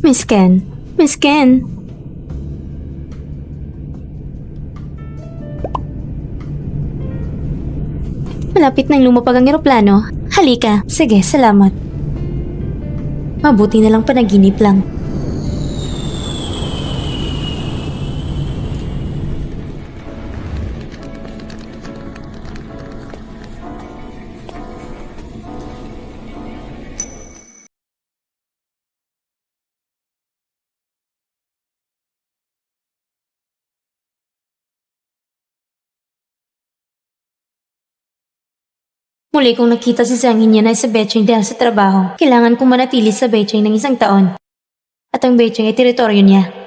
Miss Ken? Miss Ken? Malapit nang lumapag ang eroplano. Halika. Sige, salamat. Mabuti na lang panaginip lang. Muli kong nakita si Zhang Hinyan ay sa Becheng dahil sa trabaho. Kailangan kong manatili sa Becheng ng 1 taon. At ang Becheng ay teritoryo niya.